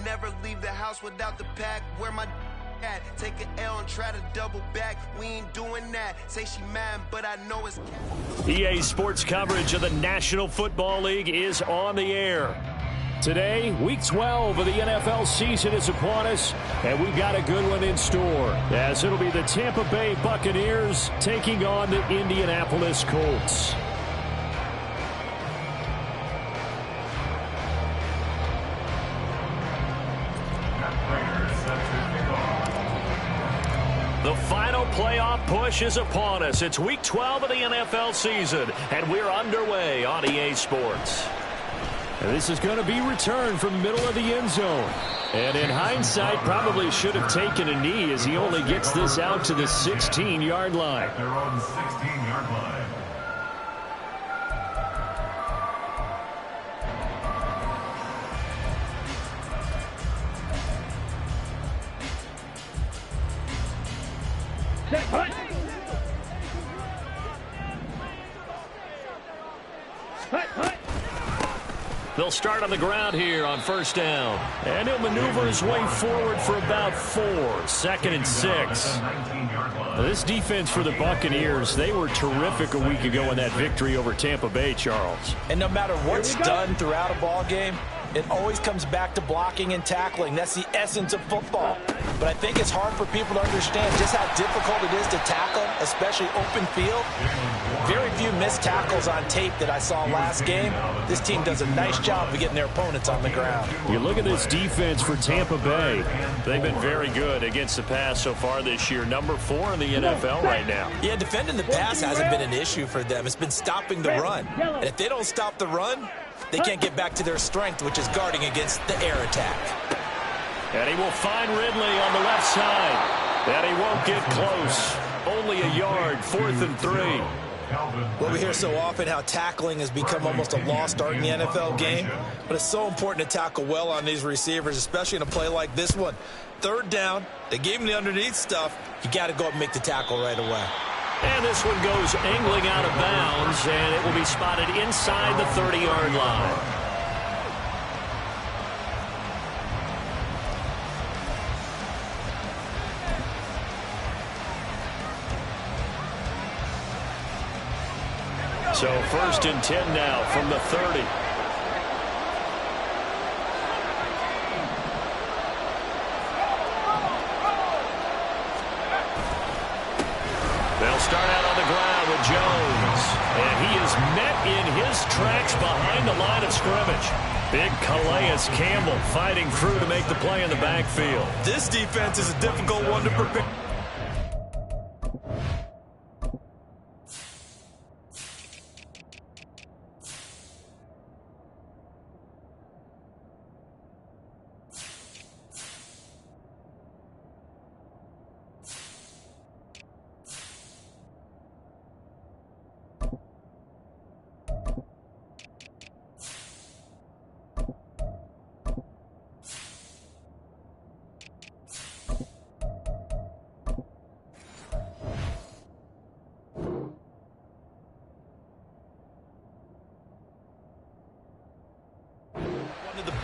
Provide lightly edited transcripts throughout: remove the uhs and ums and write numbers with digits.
Never leave the house without the pack. Where my at? Take an L and try to double back. We ain't doing that. Say she mad, but I know it's... EA Sports coverage of the National Football League is on the air. Today, Week 12 of the NFL season is upon us, and we've got a good one in store, as it'll be the Tampa Bay Buccaneers taking on the Indianapolis Colts. The final playoff push is upon us. It's Week 12 of the NFL season, and we're underway on EA Sports. And this is going to be returned from the middle of the end zone. And in hindsight, probably should have taken a knee as he only gets this out to the 16-yard line. They're on the 16-yard line. They'll start on the ground here on first down. And he'll maneuver his way forward for about 4. 2nd and 6. This defense for the Buccaneers, they were terrific a week ago in that victory over Tampa Bay, Charles. And no matter what's done throughout a ball game, it always comes back to blocking and tackling. That's the essence of football. But I think it's hard for people to understand just how difficult it is to tackle, especially open field. Very few missed tackles on tape that I saw last game. This team does a nice job of getting their opponents on the ground. You look at this defense for Tampa Bay. They've been very good against the pass so far this year. Number 4 in the NFL right now. Yeah, defending the pass hasn't been an issue for them. It's been stopping the run. And if they don't stop the run, they can't get back to their strength, which is guarding against the air attack. And he will find Ridley on the left side. And he won't get close. Only a yard, 4th and 3. Well, we hear so often how tackling has become almost a lost art in the NFL game. But it's so important to tackle well on these receivers, especially in a play like this one. 3rd down, they gave him the underneath stuff. You got to go up and make the tackle right away. And this one goes angling out of bounds, and it will be spotted inside the 30-yard line. So 1st and 10 now from the 30. They'll start out on the ground with Jones. And he is met in his tracks behind the line of scrimmage. Big Calais Campbell fighting through to make the play in the backfield. This defense is a difficult one to prepare.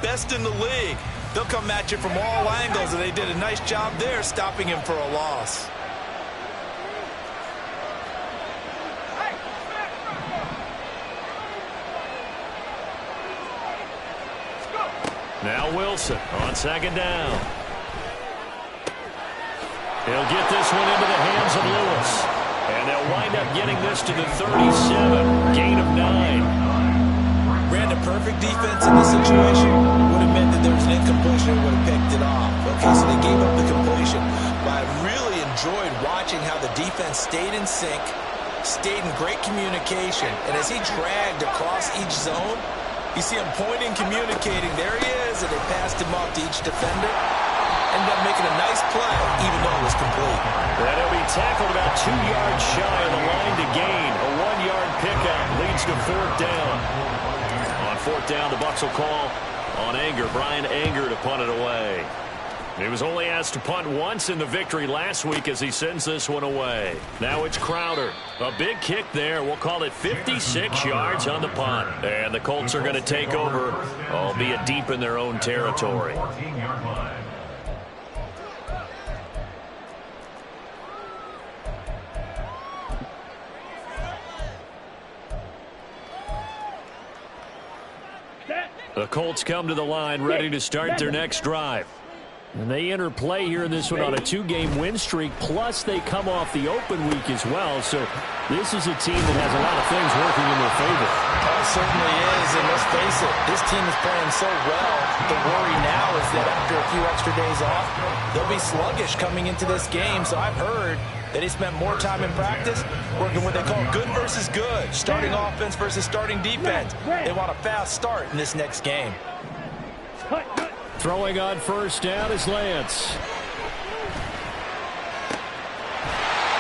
Best in the league. They'll come at you from all angles, and they did a nice job there stopping him for a loss. Now Wilson on 2nd down. He'll get this one into the hands of Lewis. And they'll wind up getting this to the 37. Gain of 9. Ran a perfect defense in this situation. Would have meant that there was an incompletion and would have picked it off. Okay, so they gave up the completion. But I really enjoyed watching how the defense stayed in sync, stayed in great communication. And as he dragged across each zone, you see him pointing, communicating. There he is, and they passed him off to each defender. Ended up making a nice play, even though it was complete. And he'll be tackled about 2 yards shy of the line to gain. A 1-yard pickup leads to 4th down. On 4th down, the Bucs will call on Anger. Brian Anger to punt it away. He was only asked to punt once in the victory last week as he sends this one away. Now it's Crowder. A big kick there. We'll call it 56 yards on the punt. And the Colts are going to take over, albeit deep in their own territory. 14-yard line. The Colts come to the line ready to start their next drive. And they enter play here in this one on a 2-game win streak, plus they come off the open week as well. So this is a team that has a lot of things working in their favor. It certainly is, and let's face it, this team is playing so well. The worry now is that after a few extra days off, they'll be sluggish coming into this game. So I've heard that he spent more time in practice working what they call good versus good, starting offense versus starting defense. They want a fast start in this next game. Throwing on first down is Lance.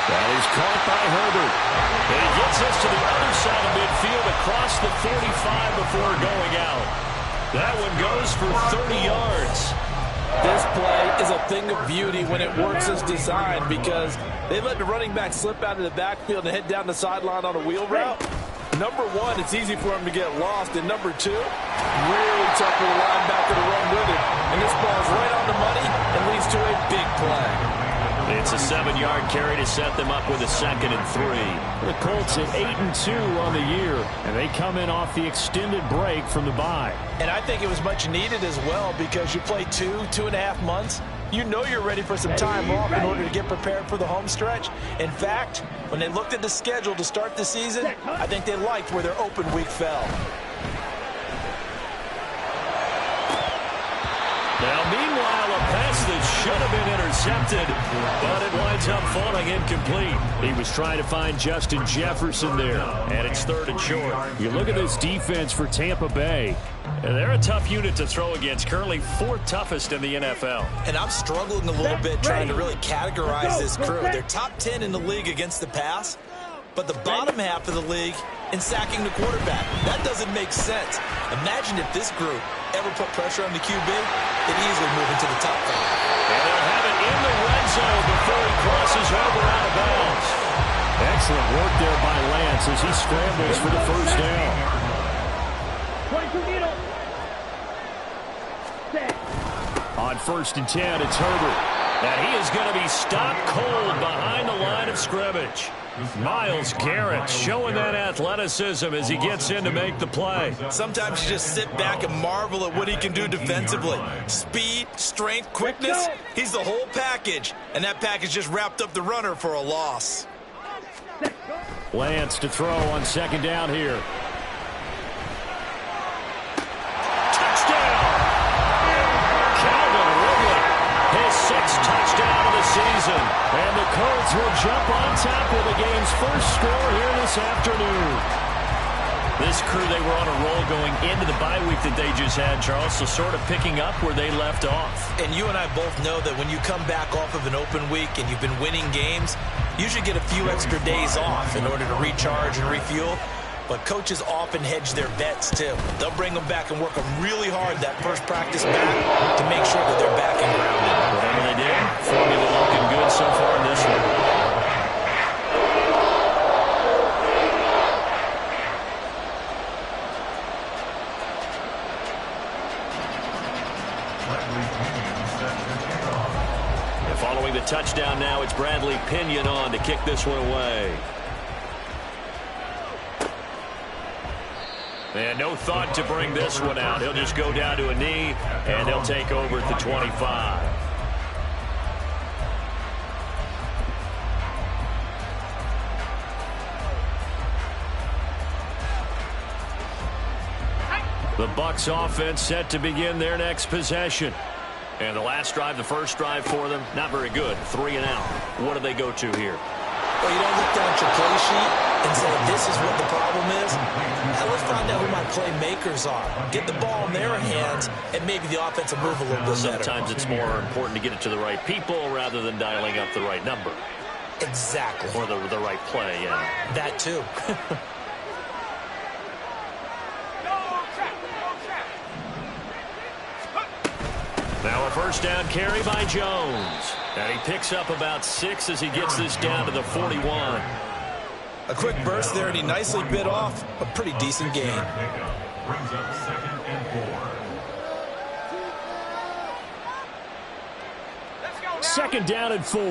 That is caught by Herbert. And he gets us to the other side of midfield across the 45 before going out. That one goes for 30 yards. This play is a thing of beauty when it works as designed because they let the running back slip out of the backfield and head down the sideline on a wheel route. Number one, it's easy for him to get lost. And number two, really tough for the linebacker to run with it. And this ball is right on the money and leads to a big play. It's a 7-yard carry to set them up with a 2nd and 3. The Colts at 8-2 on the year, and they come in off the extended break from the bye. And I think it was much needed as well because you play 2.5 months. You know you're ready for some time off in order to get prepared for the home stretch. In fact, when they looked at the schedule to start the season, I think they liked where their open week fell. Now, meanwhile, a pass that should have been intercepted, but it winds up falling incomplete. He was trying to find Justin Jefferson there, and it's 3rd and short. You look at this defense for Tampa Bay, and they're a tough unit to throw against, currently 4th toughest in the NFL. And I'm struggling a little bit trying to really categorize this crew. They're top 10 in the league against the pass, but the bottom half of the league in sacking the quarterback. That doesn't make sense. Imagine if this group ever put pressure on the QB, they'd easily move into the top 5. And they'll have it in the red zone before he crosses over out of bounds. Excellent work there by Lance as he scrambles for the first down. On 1st and 10, it's Herbert. And he is going to be stopped cold behind the line of scrimmage. Miles Garrett showing that athleticism as he gets in to make the play. Sometimes you just sit back and marvel at what he can do defensively. Speed, strength, quickness, he's the whole package. And that package just wrapped up the runner for a loss. Lance to throw on 2nd down here. His 6th touchdown of the season. And the Colts will jump on top with the game's first score here this afternoon. This crew, they were on a roll going into the bye week that they just had, Charles, so sort of picking up where they left off. And you and I both know that when you come back off of an open week and you've been winning games, you should get a few extra days off in order to recharge and refuel. But coaches often hedge their bets, too. They'll bring them back and work them really hard that first practice back to make sure that they're back and grounded. Whatever they did, formula looking good so far in this one. And following the touchdown now, it's Bradley Pinion on to kick this one away. And no thought to bring this one out. He'll just go down to a knee, and they'll take over at the 25. The Bucs offense set to begin their next possession. And the last drive, the first drive for them, not very good. 3 and out. What do they go to here? Well, you don't look down at your play sheet and say, this is what the problem is. Now let's find out who my playmakers are. Get the ball in their hands, and maybe the offense will move a little bit better. Sometimes it's more important to get it to the right people rather than dialing up the right number. Exactly. Or the right play, yeah. That too. Now a first down carry by Jones. And he picks up about 6 as he gets this down to the 41. A quick burst there, and he nicely bit off a pretty decent gain. Brings up 2nd and 4. Second down and 4.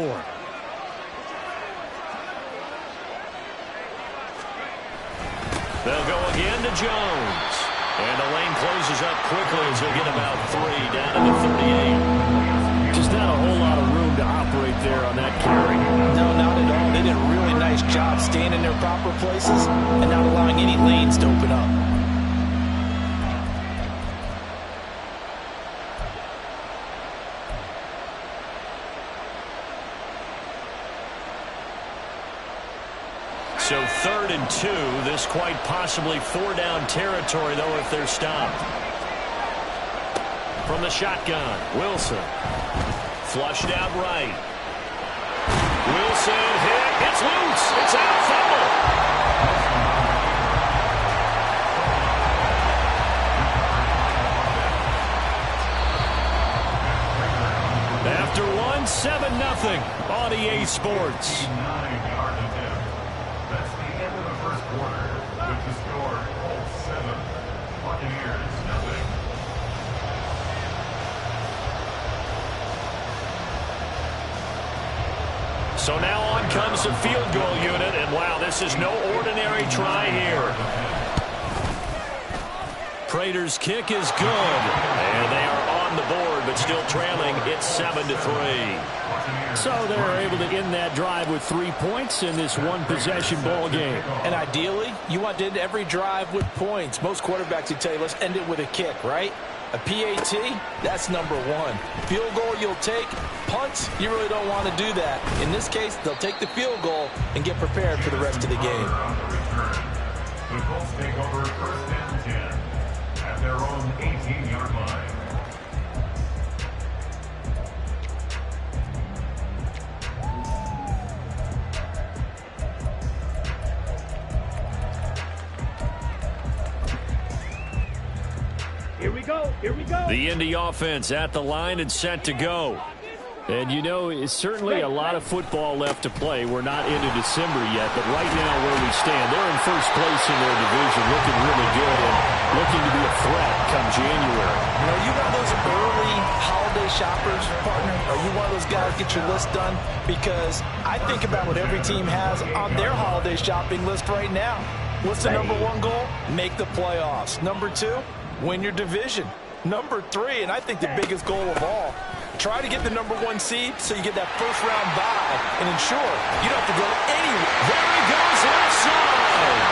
They'll go again to Jones. And the lane closes up quickly as he'll get about 3 down to the 38. Just not a whole lot of room to operate there on that carry. No, not at all. They did a really nice job staying in their proper places and not allowing any lanes to open up. So 3rd and 2. This quite possibly 4-down territory, though, if they're stopped. From the shotgun, Wilson. Flushed out right. Wilson hit. It's loose. It's out. Fumble. After 1-7-0 on EA Sports. 9-yard attempt. That's the end of the first quarter. With the score, Colts 7, Buccaneers 0. So now on comes the field goal unit, and wow, this is no ordinary try here. Prater's kick is good, and they are on the board, but still trailing. It's 7-3. So they're able to end that drive with 3 points in this one-possession ball game. And ideally, you want to end every drive with points. Most quarterbacks would tell you, let's end it with a kick, right? A PAT, that's number 1. Field goal you'll take. Punts, you really don't want to do that. In this case, they'll take the field goal and get prepared for the rest of the game. The Colts take over 1st and 10 at their own 18-yard line. Here we go. Here we go. The Indy offense at the line and set to go. And, you know, it's certainly a lot of football left to play. We're not into December yet, but right now where we stand, they're in first place in their division, looking really good and looking to be a threat come January. You know, you got those early holiday shoppers, partner? Are you one of those guys get your list done? Because I think about what every team has on their holiday shopping list right now. What's the number 1 goal? Make the playoffs. Number 2, win your division. Number 3, and I think the biggest goal of all, try to get the number 1 seed so you get that first-round bye and ensure you don't have to go anywhere. There he goes left side.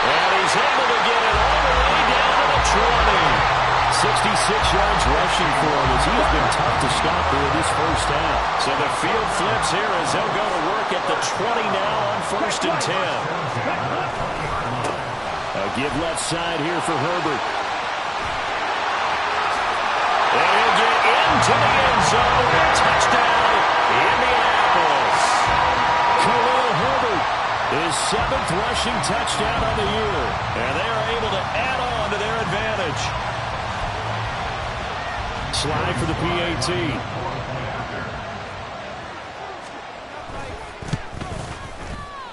And he's able to get it all the way down to the 20. 66 yards rushing for him as he has been tough to stop there this first half. So the field flips here as they'll go to work at the 20 now on 1st and 10. A give left side here for Herbert. And he'll get into the end zone. Touchdown, Indianapolis. Khalil Herbert, his 7th rushing touchdown of the year. And they are able to add on to their advantage. Slide for the PAT.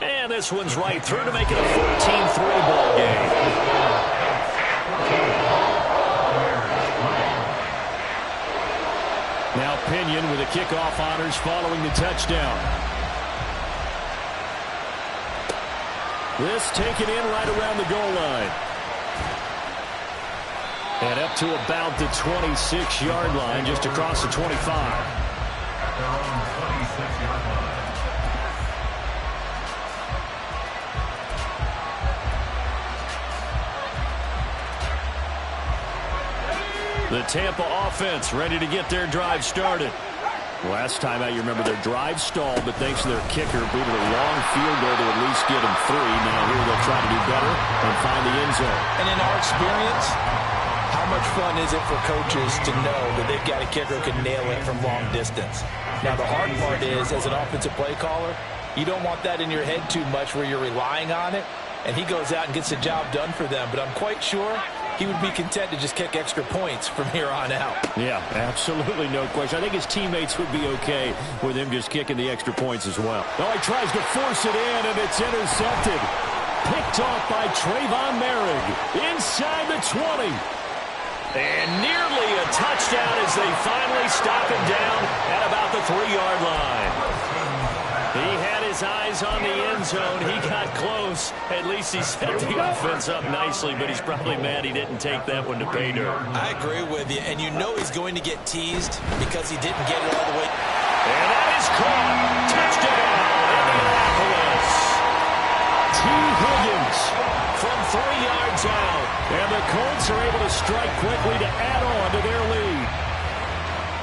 And this one's right through to make it a 14-3 ball game. Now Pinion with the kickoff honors following the touchdown. This taken in right around the goal line. And up to about the 26-yard line, just across the 25. At their own 26-yard line. The Tampa offense ready to get their drive started. Last time out, you remember their drive stalled, but thanks to their kicker, booted a long field goal to at least get them 3. Now here they'll try to do better and find the end zone. And in our experience, how much fun is it for coaches to know that they've got a kicker who can nail it from long distance? Now the hard part is, as an offensive play caller, you don't want that in your head too much where you're relying on it, and he goes out and gets the job done for them. But I'm quite sure he would be content to just kick extra points from here on out. Yeah, absolutely no question. I think his teammates would be okay with him just kicking the extra points as well. Oh, he tries to force it in, and it's intercepted. Picked off by Trayvon Merrick inside the 20. And nearly a touchdown as they finally stop him down at about the 3-yard line. He had his eyes on the end zone. He got close. At least he set the offense up nicely, but he's probably mad he didn't take that one to pay dirt. I agree with you, and you know he's going to get teased because he didn't get it all the way. And that is caught. Touchdown, Indianapolis. T. Higgins from 3 yards out. And the Colts are able to strike quickly to add on to their lead.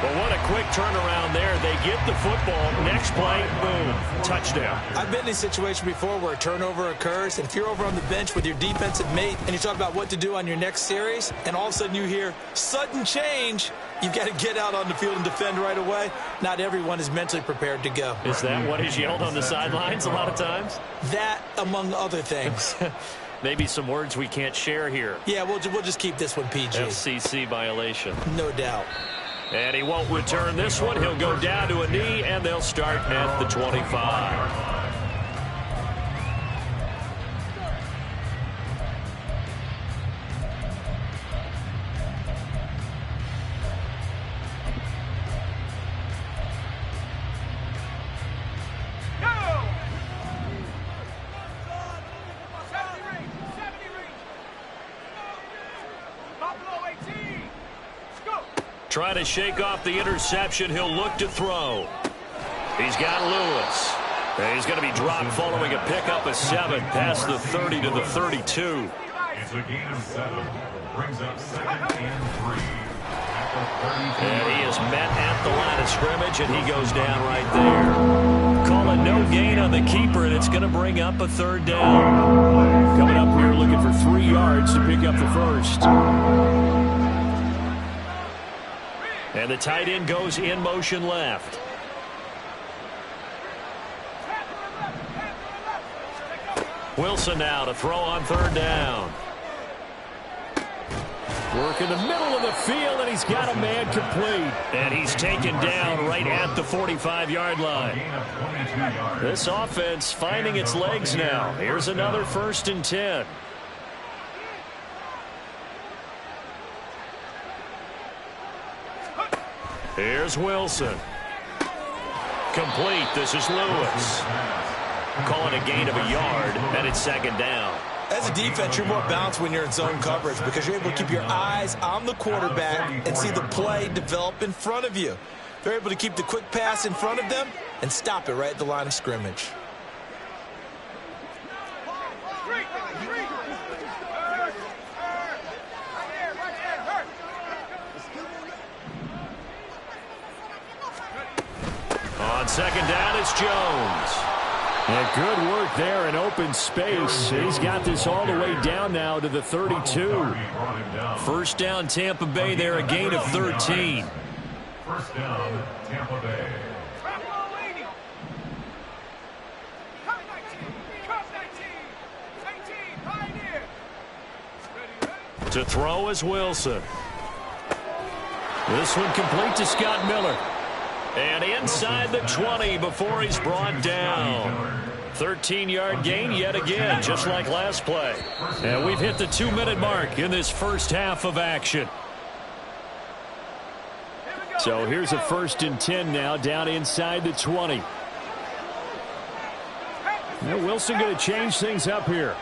But what a quick turnaround there. They get the football. Next play, boom, touchdown. I've been in a situation before where a turnover occurs, and if you're over on the bench with your defensive mate and you talk about what to do on your next series, and all of a sudden you hear sudden change, you've got to get out on the field and defend right away. Not everyone is mentally prepared to go. Is that what is yelled on the sidelines a lot of times? That, among other things. Maybe some words we can't share here. Yeah, we'll just keep this one PG. FCC violation. No doubt. And he won't return this one. He'll go down to a knee, and they'll start at the 25. Trying to shake off the interception. He'll look to throw. He's got Lewis. And he's going to be dropped following a pickup of 7 past the 30 to the 32. It's a gain of 7. Brings up 2nd and 3. And he is met at the line of scrimmage, and he goes down right there. Call it no gain on the keeper, and it's going to bring up a 3rd down. Coming up, we're looking for 3 yards to pick up the first. And the tight end goes in motion left. Wilson now to throw on 3rd down. Work in the middle of the field, and he's got a man complete. And he's taken down right at the 45-yard line. This offense finding its legs now. Here's another 1st and 10. Here's Wilson. Complete. This is Lewis. Calling a gain of a yard, and it's 2nd down. As a defense, you're more balanced when you're in zone coverage because you're able to keep your eyes on the quarterback and see the play develop in front of you. They're able to keep the quick pass in front of them and stop it right at the line of scrimmage. On 2nd down, it's Jones. And good work there in open space. He's got this all the way down now to the 32. 1st down, Tampa Bay there, a gain of 13. 1st down, Tampa Bay. To throw is Wilson. This one complete to Scott Miller. And inside the 20 before he's brought down. 13-yard gain yet again, just like last play. And we've hit the 2-minute mark in this first half of action. So here's a 1st and 10 now down inside the 20. Now Wilson going to change things up here.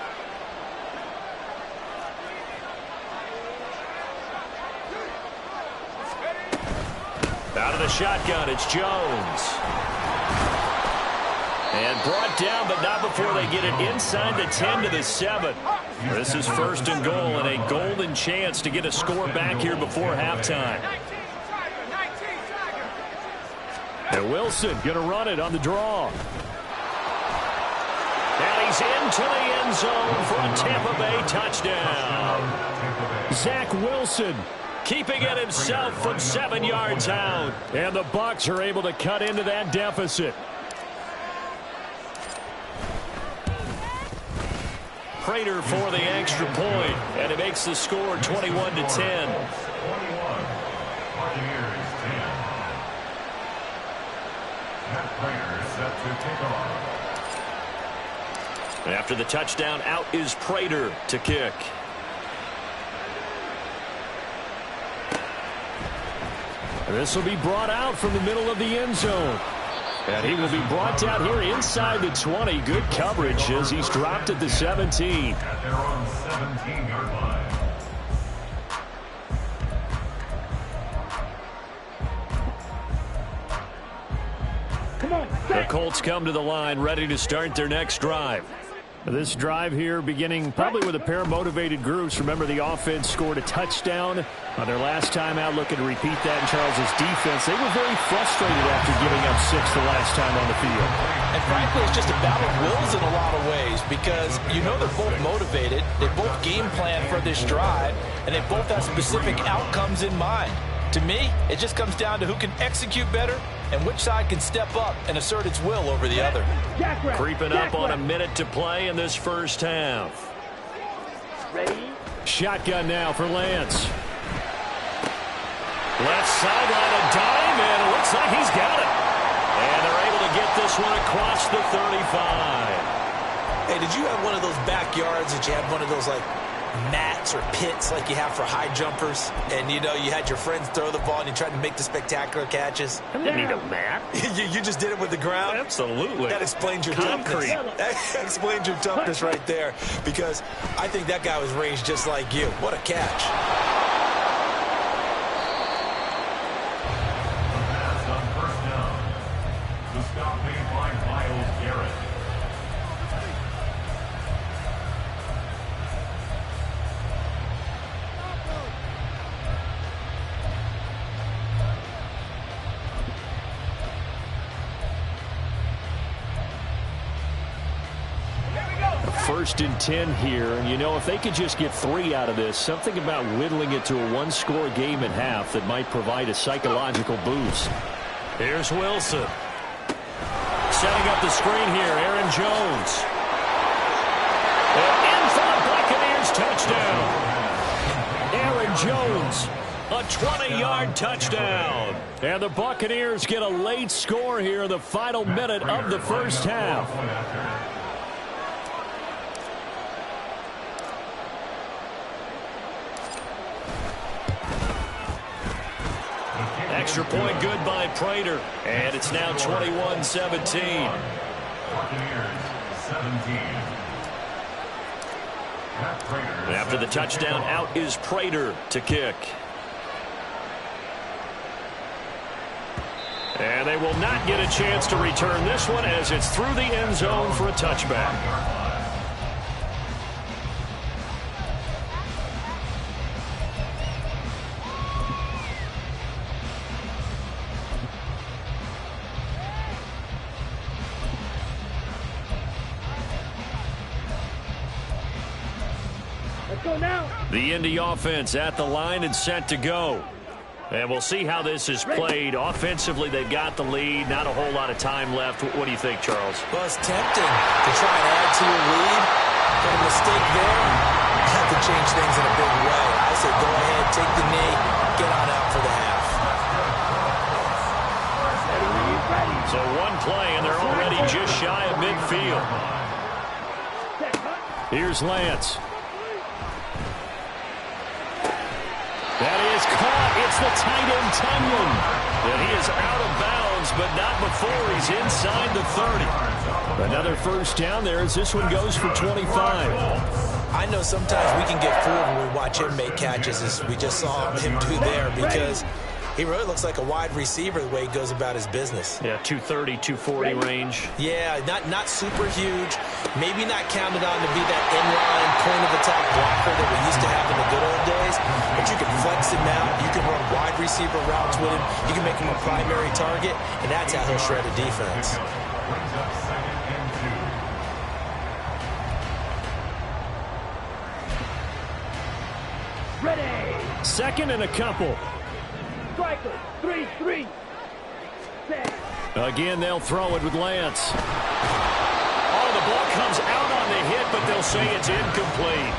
Out of the shotgun, it's Jones. And brought down, but not before they get it inside the 10 to the 7. This is 1st and goal, and a golden chance to get a score back here before halftime. And Wilson going to run it on the draw. And he's into the end zone for a Tampa Bay touchdown. Zach Wilson keeping it himself from 7 yards out. And the Bucs are able to cut into that deficit. Prater for the extra point, and it makes the score 21-10. 21. Buccaneers 10. Matt Prater is set to kick off. After the touchdown, out is Prater to kick. This will be brought out from the middle of the end zone. And he will be brought down here inside the 20. Good coverage as he's dropped at the 17. At their own 17-yard line. The Colts come to the line ready to start their next drive. This drive here beginning probably with a pair of motivated groups. Remember, the offense scored a touchdown on their last time out, looking to repeat that in Charles's defense. They were very frustrated after giving up 6 the last time on the field. And frankly, it's just a battle of wills in a lot of ways because you know they're both motivated. They both game plan for this drive, and they both have specific outcomes in mind. To me, it just comes down to who can execute better and which side can step up and assert its will over the other. Creeping up on a minute to play in this first half. Ready? Shotgun now for Lance. Left sideline a dime, and it looks like he's got it. And they're able to get this one across the 35. Hey, did you have one of those backyards that you had one of those, like, mats or pits like you have for high jumpers, and you know you had your friends throw the ball and you tried to make the spectacular catches? I didn't need a mat. you just did it with the ground? Absolutely. That explains your Concrete. toughness. That explains your toughness right there, because I think that guy was ranged just like you. What a catch. Pass on first down. The stop made by Myles Garrett. First and 10 here, and you know, if they could just get 3 out of this, something about whittling it to a one-score game at half that might provide a psychological boost. Here's Wilson. Setting up the screen here, Aaron Jones. And in for the Buccaneers touchdown. Aaron Jones, a 20-yard touchdown. And the Buccaneers get a late score here in the final minute of the first half. Extra point good by Prater. And it's now 21-17. Buccaneers 17. After the touchdown, out is Prater to kick. And they will not get a chance to return this one as it's through the end zone for a touchback. The Indy offense at the line and set to go. And we'll see how this is played. Offensively, they've got the lead. Not a whole lot of time left. What do you think, Charles? Well, it's tempting to try and add to your lead. But a mistake there, you have to change things in a big way. I say go ahead, take the knee, get on out for the half. So one play, and they're already just shy of midfield. Here's Lance. That is caught. It's the tight end, Tunyon. And he is out of bounds, but not before he's inside the 30. Another first down there as this one goes for 25. I know sometimes we can get fooled when we watch him make catches, as we just saw him do there, because he really looks like a wide receiver the way he goes about his business. Yeah, 230, 240 range. Yeah, not super huge. Maybe not counted on to be that inline point-of-attack blocker that we used to have in the good old days. But you can flex him out. You can run wide receiver routes with him. You can make him a primary target, and that's how he'll shred a defense. Brings up second and 2. Ready. Second and a couple. Striker. 3-3. Set. Again, they'll throw it with Lance. Oh, the ball comes out on the hit, but they'll say it's incomplete.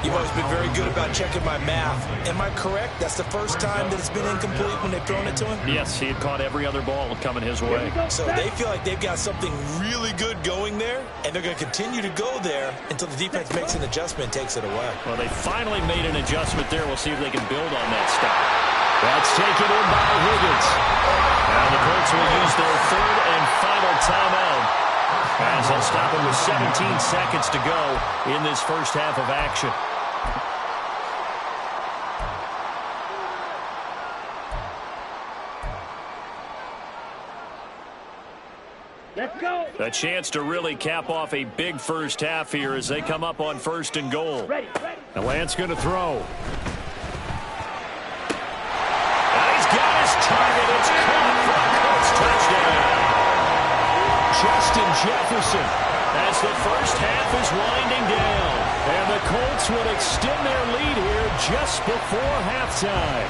You've always been very good about checking my math. Am I correct? That's the first time that it's been incomplete when they've thrown it to him? Yes, he had caught every other ball coming his way. So they feel like they've got something really good going there, and they're going to continue to go there until the defense makes an adjustment and takes it away. Well, they finally made an adjustment there. We'll see if they can build on that stop. That's taken in by Higgins. Now the Colts will use their third and final timeout as they'll stop it with 17 seconds to go in this first half of action. Let's go. A chance to really cap off a big first half here as they come up on 1st and goal. Ready, ready. And Lance going to throw. Target, it's caught for a Colts touchdown. Justin Jefferson as the first half is winding down. And the Colts will extend their lead here just before halftime.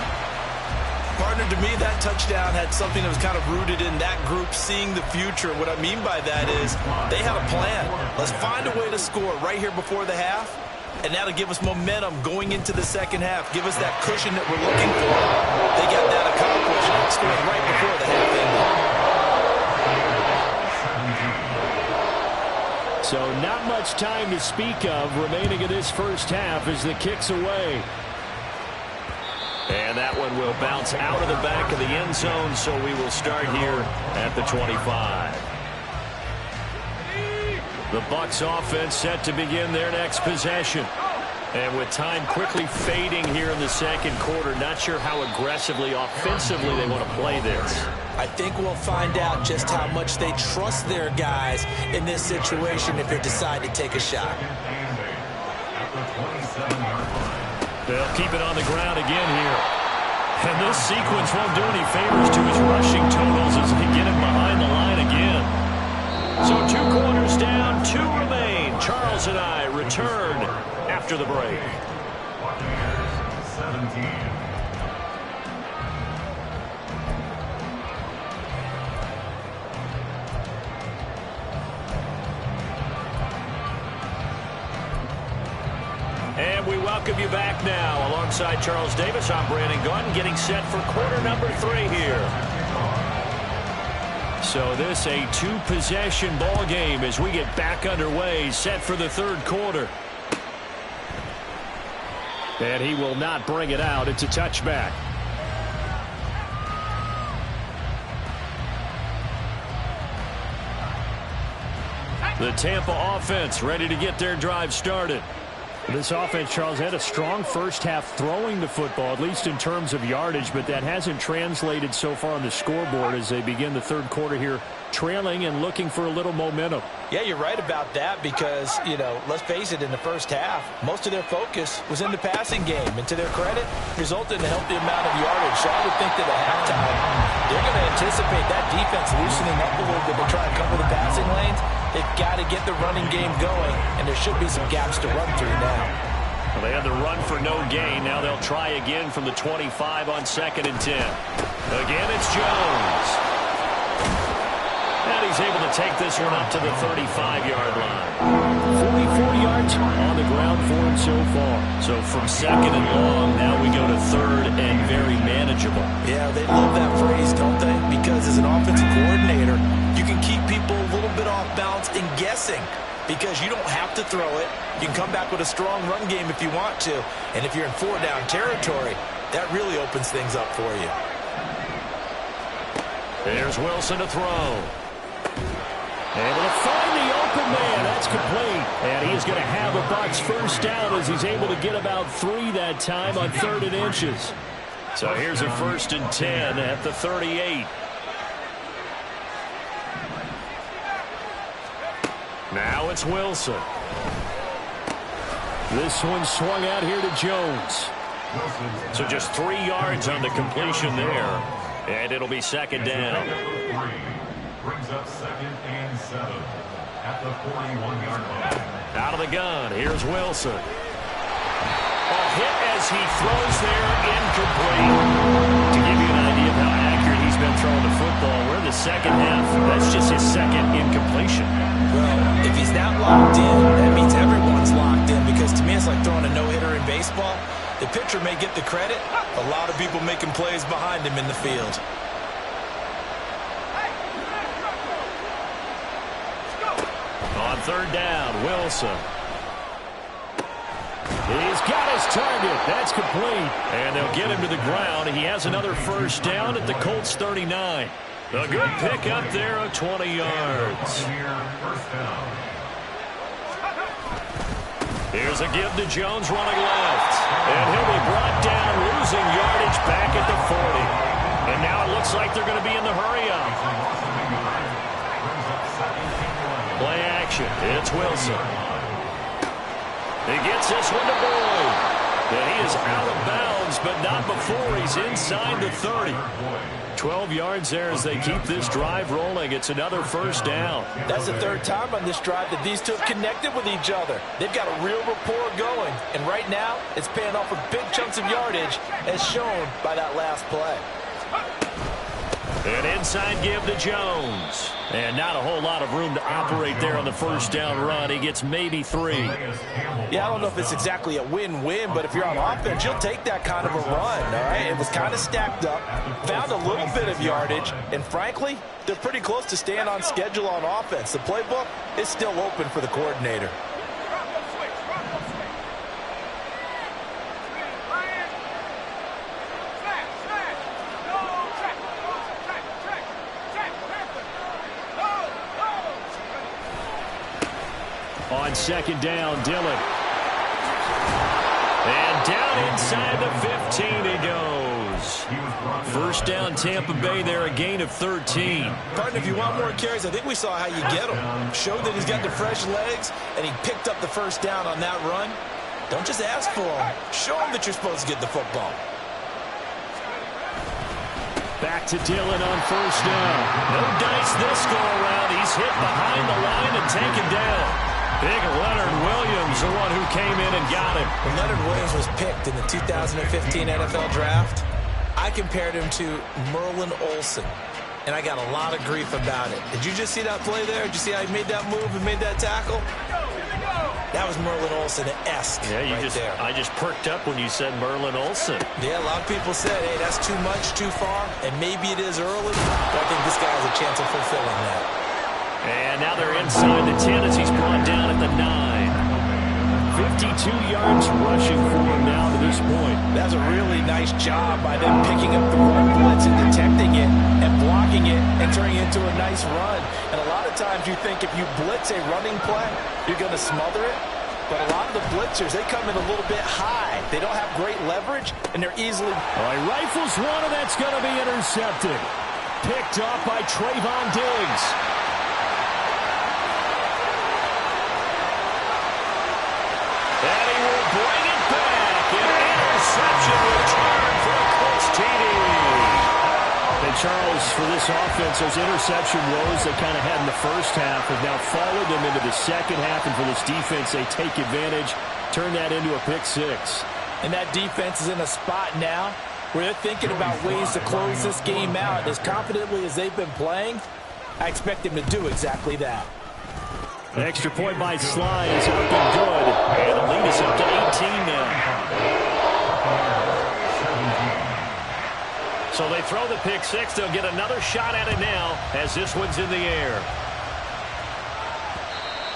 Partner, to me, that touchdown had something that was kind of rooted in that group seeing the future. What I mean by that is they had a plan. Let's find a way to score right here before the half. And that'll give us momentum going into the second half. Give us that cushion that we're looking for. They got that accomplished, scoring right before the half ended. So not much time to speak of remaining in this first half as the kick's away. And that one will bounce out of the back of the end zone, so we will start here at the 25. The Bucs offense set to begin their next possession. And with time quickly fading here in the second quarter, not sure how aggressively, offensively they want to play this. I think we'll find out just how much they trust their guys in this situation if they decide to take a shot. They'll keep it on the ground again here. And this sequence won't do any favors to his rushing totals as they get him behind the line again. So 2 quarters down, 2 remain. Charles and I return after the break. 17. And we welcome you back now. Alongside Charles Davis, I'm Brandon Gunn, getting set for quarter number 3 here. So this a 2-possession ball game as we get back underway, set for the 3rd quarter. And he will not bring it out. It's a touchback. The Tampa offense ready to get their drive started. This offense, Charles, had a strong first half throwing the football, at least in terms of yardage, but that hasn't translated so far on the scoreboard as they begin the 3rd quarter here, trailing and looking for a little momentum. Yeah, you're right about that because, you know, let's face it, in the first half, most of their focus was in the passing game. And to their credit, resulted in a healthy amount of yardage. So I would think that at halftime, they're going to anticipate that defense loosening up a little bit to try and cover the passing lanes. They've got to get the running game going, and there should be some gaps to run through now. Well, they had the run for no gain. Now they'll try again from the 25 on 2nd and 10. Again, it's Jones. And he's able to take this one up to the 35-yard line. 44 yards on the ground for him so far. So from 2nd and long, now we go to 3rd and very manageable. Yeah, they love that phrase, don't they? Because as an offensive coordinator, you can keep people a little bit off balance and guessing because you don't have to throw it. You can come back with a strong run game if you want to. And if you're in 4-down territory, that really opens things up for you. There's Wilson to throw. Able to find the open man. That's complete. And he's going to have a Bucs first down as he's able to get about 3 that time on 3rd and inches. So here's a 1st and 10 at the 38. Now it's Wilson. This one swung out here to Jones. So just 3 yards on the completion there. And it'll be 2nd down. Brings up 2nd and 7 at the 41-yard line. Out of the gun, here's Wilson. A hit as he throws there, incomplete. To give you an idea of how accurate he's been throwing the football, we're in the second half. That's just his 2nd incompletion. Well, if he's not locked in, that The pitcher may get the credit. A lot of people making plays behind him in the field. On third down, Wilson. He's got his target. That's complete. And they'll get him to the ground. He has another first down at the Colts 39. A good pick up there of 20 yards. Here's a give to Jones running left. And he'll be brought down, losing yardage back at the 40. And now it looks like they're going to be in the hurry-up. Play action. It's Wilson. He gets this one to Bogh. And he is out of bounds, but not before he's inside the 30. 12 yards there as they keep this drive rolling. It's another first down. That's the third time on this drive that these two have connected with each other. They've got a real rapport going. And right now, it's paying off with big chunks of yardage, as shown by that last play. An inside give to Jones. And not a whole lot of room to operate there on the first down run. He gets maybe 3. Yeah, I don't know if it's exactly a win-win, but if you're on offense, you'll take that kind of a run, all right? It was kind of stacked up, found a little bit of yardage, and frankly, they're pretty close to staying on schedule on offense. The playbook is still open for the coordinator. On second down, Dillon. And down inside the 15 he goes. First down, Tampa Bay there, a gain of 13. Partner, if you want more carries, I think we saw how you get him. Showed that he's got the fresh legs, and he picked up the first down on that run. Don't just ask for him. Show him that you're supposed to get the football. Back to Dillon on first down. No dice this go-around. He's hit behind the line and taken down. Big Leonard Williams, the one who came in and got him. When Leonard Williams was picked in the 2015 NFL Draft, I compared him to Merlin Olsen, and I got a lot of grief about it. Did you just see that play there? Did you see how he made that move and made that tackle? That was Merlin Olsen-esque there. I just perked up when you said Merlin Olsen. Yeah, a lot of people said, hey, that's too much, too far, and maybe it is early, but I think this guy has a chance of fulfilling that. And now they're inside the 10 as he's brought down at the 9. 52 yards rushing for him now to this point. That's a really nice job by them picking up the run blitz and detecting it and blocking it and turning it into a nice run. And a lot of times you think if you blitz a running play, you're going to smother it. But a lot of the blitzers, they come in a little bit high. They don't have great leverage, and they're easily... He rifles one, and that's going to be intercepted. Picked off by Trayvon Diggs. And he will bring it back. An interception return for a Colts TD. And Charles, for this offense, those interception woes they kind of had in the first half have now followed them into the second half. And for this defense, they take advantage, turn that into a pick 6. And that defense is in a spot now where they're thinking about ways to close this game out. As confidently as they've been playing, I expect them to do exactly that. An extra point by Sly is up and good. And the lead is up to 18 now. So they throw the pick 6. They'll get another shot at it now as this one's in the air.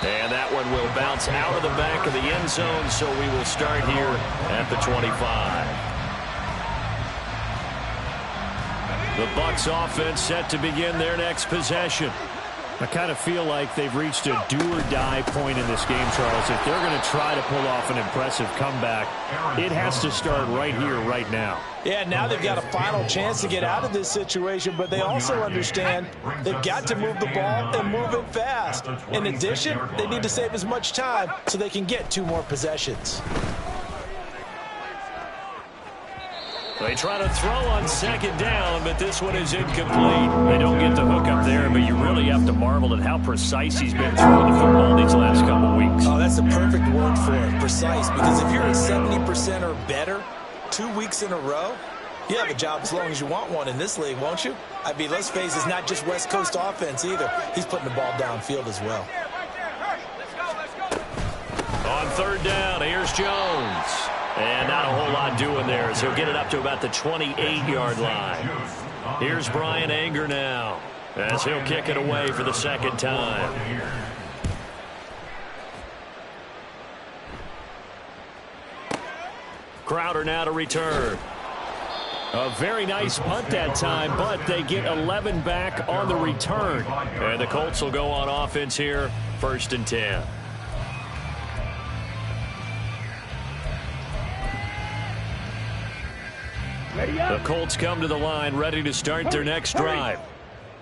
And that one will bounce out of the back of the end zone, so we will start here at the 25. The Bucs offense set to begin their next possession. I kind of feel like they've reached a do-or-die point in this game, Charles. If they're going to try to pull off an impressive comeback, it has to start right here, right now. Yeah, now they've got a final chance to get out of this situation, but they also understand they've got to move the ball and move it fast. In addition, they need to save as much time so they can get 2 more possessions. They try to throw on second down, but this one is incomplete. They don't get the hook up there, but you really have to marvel at how precise he's been throwing the football these last couple of weeks. Oh, that's the perfect word for it, precise, because if you're at 70% or better 2 weeks in a row, you have a job as long as you want one in this league, won't you? I mean, let's face it, it's not just West Coast offense either. He's putting the ball downfield as well. On third down, here's Jones. And not a whole lot doing there as he'll get it up to about the 28-yard line. Here's Brian Anger now as he'll kick it away for the second time. Crowder now to return. A very nice punt that time, but they get 11 back on the return. And the Colts will go on offense here, 1st and 10. The Colts come to the line, ready to start their next drive.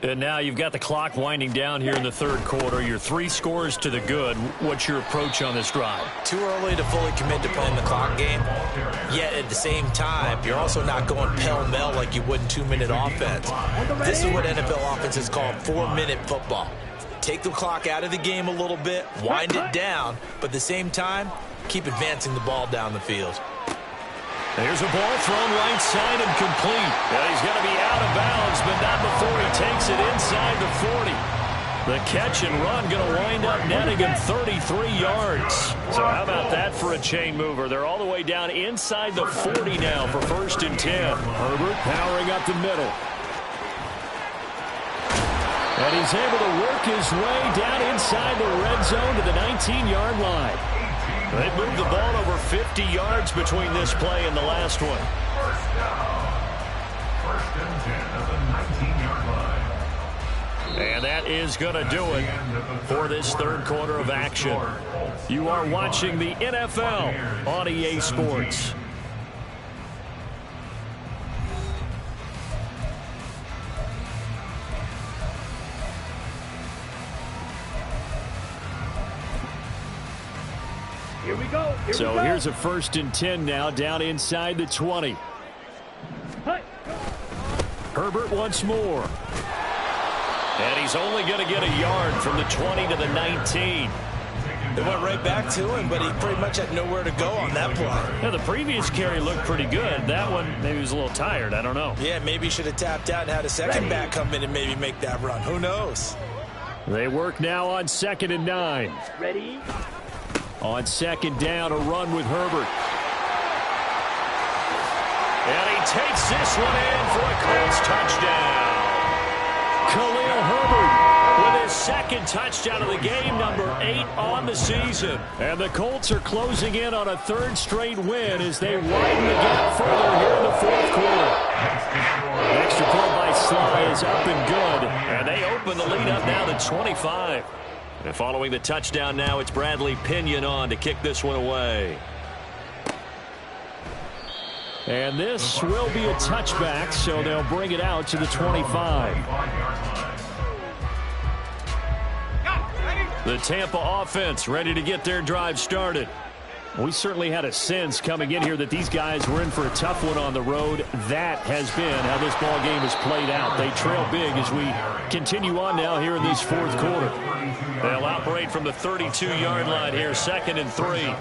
And now you've got the clock winding down here in the 3rd quarter. You're 3 scores to the good. What's your approach on this drive? Too early to fully commit to playing the clock game. Yet at the same time, you're also not going pell-mell like you would in 2-minute offense. This is what NFL offenses call 4-minute football. Take the clock out of the game a little bit, wind it down, but at the same time, keep advancing the ball down the field. There's a ball thrown right side and complete. He's going to be out of bounds, but not before he takes it inside the 40. The catch and run going to wind up netting him 33 yards. So how about that for a chain mover? They're all the way down inside the 40 now for 1st and 10. Herbert powering up the middle. And he's able to work his way down inside the red zone to the 19-yard line. They've moved the ball over 50 yards between this play and the last one. First down. 1st and 10 at the 19-yard line. And that is going to do it for this 3rd quarter of action. You are watching the NFL on EA Sports. Here we go. So here's a 1st and 10 now down inside the 20. Hey. Herbert once more. And he's only going to get a yard from the 20 to the 19. They went right back to him, but he pretty much had nowhere to go on that play. Yeah, the previous carry looked pretty good. That one, maybe he was a little tired. I don't know. Yeah, maybe he should have tapped out and had a second back come in and maybe make that run. Who knows? They work now on 2nd and 9. Ready? On 2nd down, a run with Herbert. And he takes this one in for a Colts touchdown. Khalil Herbert with his 2nd touchdown of the game, number 8 on the season. And the Colts are closing in on a 3rd straight win as they widen the gap further here in the 4th quarter. Extra point by Sly is up and good. And they open the lead up now to 25. And following the touchdown now, it's Bradley Pinion on to kick this one away. And this will be a touchback, so they'll bring it out to the 25. The Tampa offense ready to get their drive started. We certainly had a sense coming in here that these guys were in for a tough one on the road. That has been how this ball game has played out. They trail big as we continue on now here in this 4th quarter. They'll operate from the 32-yard line here, 2nd and 3.